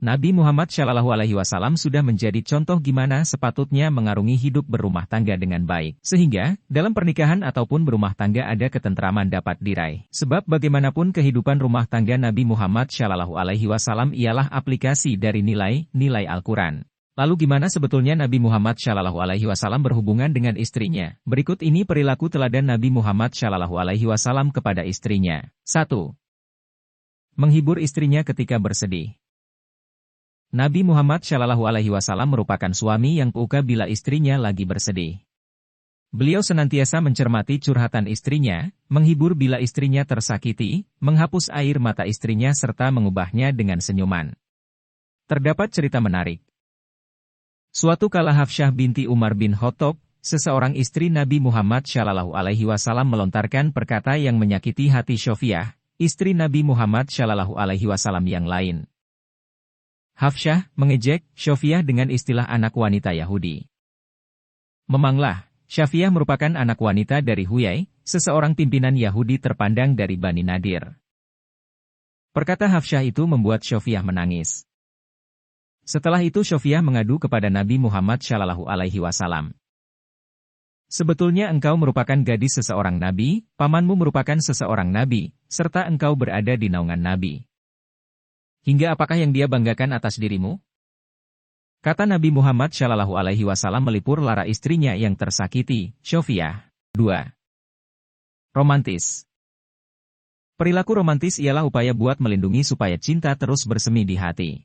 Nabi Muhammad SAW sudah menjadi contoh gimana sepatutnya mengarungi hidup berumah tangga dengan baik. Sehingga, dalam pernikahan ataupun berumah tangga ada ketentraman dapat diraih. Sebab bagaimanapun kehidupan rumah tangga Nabi Muhammad SAW ialah aplikasi dari nilai-nilai Al-Quran. Lalu gimana sebetulnya Nabi Muhammad SAW berhubungan dengan istrinya? Berikut ini perilaku teladan Nabi Muhammad SAW kepada istrinya. 1. Menghibur istrinya ketika bersedih. Nabi Muhammad SAW merupakan suami yang peka bila istrinya lagi bersedih. Beliau senantiasa mencermati curhatan istrinya, menghibur bila istrinya tersakiti, menghapus air mata istrinya serta mengubahnya dengan senyuman. Terdapat cerita menarik. Suatu kala Hafsyah binti Umar bin Khattab, seseorang istri Nabi Muhammad SAW melontarkan perkata yang menyakiti hati Sofiyah, istri Nabi Muhammad SAW yang lain. Hafsyah mengejek Sofiyah dengan istilah anak wanita Yahudi. Memanglah, Sofiyah merupakan anak wanita dari Huyai, seseorang pimpinan Yahudi terpandang dari Bani Nadir. Perkata Hafsyah itu membuat Sofiyah menangis. Setelah itu Sofiyah mengadu kepada Nabi Muhammad SAW. Sebetulnya engkau merupakan gadis seseorang nabi, pamanmu merupakan seseorang nabi, serta engkau berada di naungan nabi. Hingga apakah yang dia banggakan atas dirimu? Kata Nabi Muhammad SAW melipur lara istrinya yang tersakiti, Sofiyah. 2. Romantis. Perilaku romantis ialah upaya buat melindungi supaya cinta terus bersemi di hati.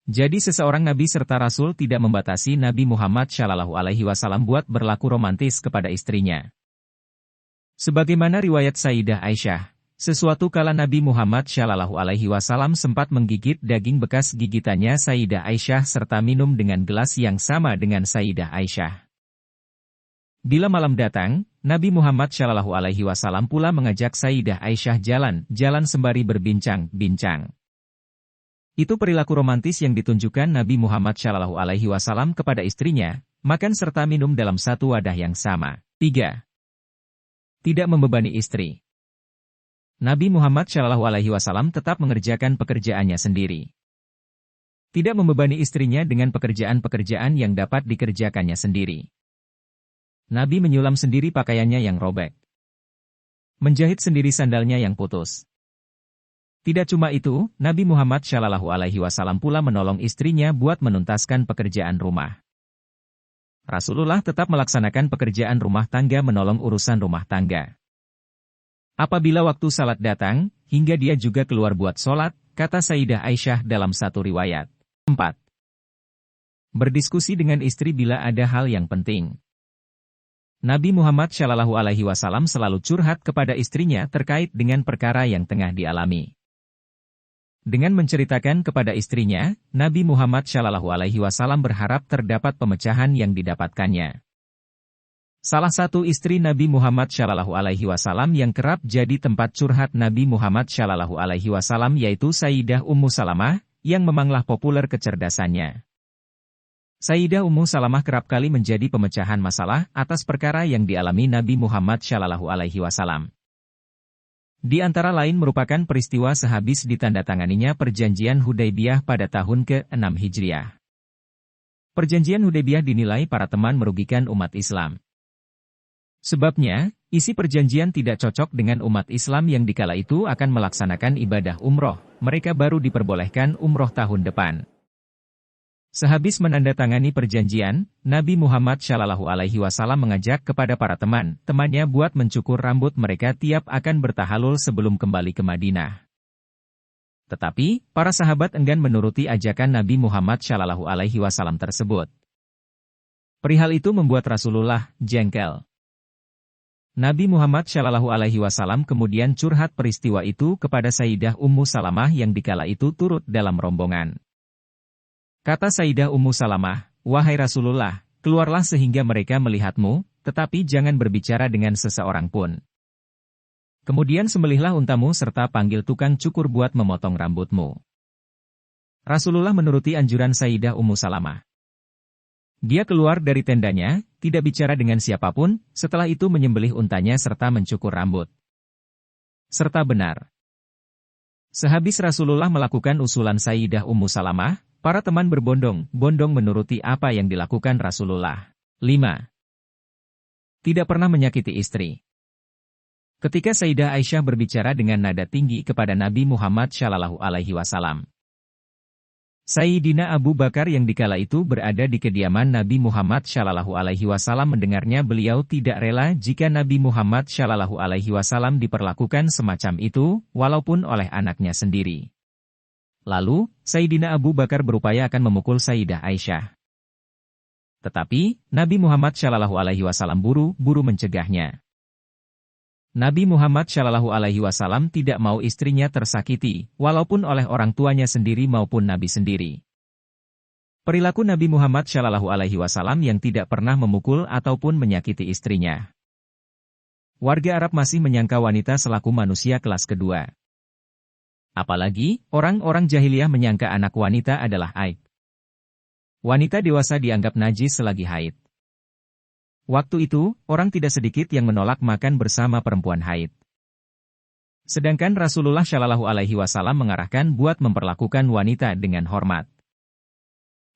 Jadi seseorang nabi serta rasul tidak membatasi Nabi Muhammad SAW buat berlaku romantis kepada istrinya. Sebagaimana riwayat Sayyidah Aisyah, sesuatu kala Nabi Muhammad SAW sempat menggigit daging bekas gigitannya Sayyidah Aisyah serta minum dengan gelas yang sama dengan Sayyidah Aisyah. Bila malam datang, Nabi Muhammad SAW pula mengajak Sayyidah Aisyah jalan sembari berbincang-bincang. Itu perilaku romantis yang ditunjukkan Nabi Muhammad SAW kepada istrinya, makan serta minum dalam satu wadah yang sama. 3. Tidak membebani istri. Nabi Muhammad SAW tetap mengerjakan pekerjaannya sendiri. Tidak membebani istrinya dengan pekerjaan-pekerjaan yang dapat dikerjakannya sendiri. Nabi menyulam sendiri pakaiannya yang robek. Menjahit sendiri sandalnya yang putus. Tidak cuma itu, Nabi Muhammad SAW pula menolong istrinya buat menuntaskan pekerjaan rumah. Rasulullah tetap melaksanakan pekerjaan rumah tangga menolong urusan rumah tangga. Apabila waktu salat datang, hingga dia juga keluar buat sholat, kata Sayyidah Aisyah dalam satu riwayat. 4. Berdiskusi dengan istri bila ada hal yang penting. Nabi Muhammad SAW selalu curhat kepada istrinya terkait dengan perkara yang tengah dialami. Dengan menceritakan kepada istrinya, Nabi Muhammad SAW berharap terdapat pemecahan yang didapatkannya. Salah satu istri Nabi Muhammad SAW yang kerap jadi tempat curhat Nabi Muhammad SAW yaitu Sayyidah Ummu Salamah, yang memanglah populer kecerdasannya. Sayyidah Ummu Salamah kerap kali menjadi pemecahan masalah atas perkara yang dialami Nabi Muhammad SAW. Di antara lain merupakan peristiwa sehabis ditandatanganinya Perjanjian Hudaybiyah pada tahun ke-6 Hijriah. Perjanjian Hudaybiyah dinilai para teman merugikan umat Islam. Sebabnya, isi perjanjian tidak cocok dengan umat Islam yang dikala itu akan melaksanakan ibadah umroh, mereka baru diperbolehkan umroh tahun depan. Sehabis menandatangani perjanjian, Nabi Muhammad SAW mengajak kepada para temannya buat mencukur rambut mereka tiap akan bertahalul sebelum kembali ke Madinah. Tetapi, para sahabat enggan menuruti ajakan Nabi Muhammad SAW tersebut. Perihal itu membuat Rasulullah jengkel. Nabi Muhammad SAW kemudian curhat peristiwa itu kepada Sayyidah Ummu Salamah yang dikala itu turut dalam rombongan. Kata Sayyidah Ummu Salamah, "Wahai Rasulullah, keluarlah sehingga mereka melihatmu, tetapi jangan berbicara dengan seseorang pun. Kemudian sembelihlah untamu serta panggil tukang cukur buat memotong rambutmu." Rasulullah menuruti anjuran Sayyidah Ummu Salamah. Dia keluar dari tendanya, tidak bicara dengan siapapun, setelah itu menyembelih untanya serta mencukur rambut. Serta benar. Sehabis Rasulullah melakukan usulan Sayyidah Ummu Salamah, para teman berbondong-bondong menuruti apa yang dilakukan Rasulullah. 5. Tidak pernah menyakiti istri. Ketika Sayyidah Aisyah berbicara dengan nada tinggi kepada Nabi Muhammad SAW, Sayyidina Abu Bakar yang dikala itu berada di kediaman Nabi Muhammad SAW mendengarnya. Beliau tidak rela jika Nabi Muhammad SAW diperlakukan semacam itu, walaupun oleh anaknya sendiri. Lalu, Sayyidina Abu Bakar berupaya akan memukul Sayyidah Aisyah. Tetapi, Nabi Muhammad SAW buru-buru mencegahnya. Nabi Muhammad SAW tidak mau istrinya tersakiti, walaupun oleh orang tuanya sendiri maupun Nabi sendiri. Perilaku Nabi Muhammad SAW yang tidak pernah memukul ataupun menyakiti istrinya. Warga Arab masih menyangka wanita selaku manusia kelas kedua. Apalagi, orang-orang jahiliyah menyangka anak wanita adalah aib. Wanita dewasa dianggap najis selagi haid. Waktu itu, orang tidak sedikit yang menolak makan bersama perempuan haid. Sedangkan Rasulullah SAW mengarahkan buat memperlakukan wanita dengan hormat.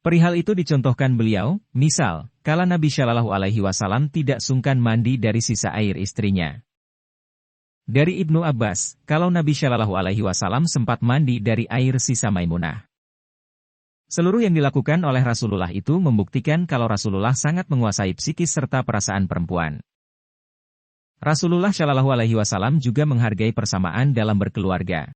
Perihal itu dicontohkan beliau, misal, kala Nabi SAW tidak sungkan mandi dari sisa air istrinya. Dari Ibnu Abbas, kalau Nabi SAW sempat mandi dari air sisa Maimunah. Seluruh yang dilakukan oleh Rasulullah itu membuktikan kalau Rasulullah sangat menguasai psikis serta perasaan perempuan. Rasulullah SAW juga menghargai persamaan dalam berkeluarga.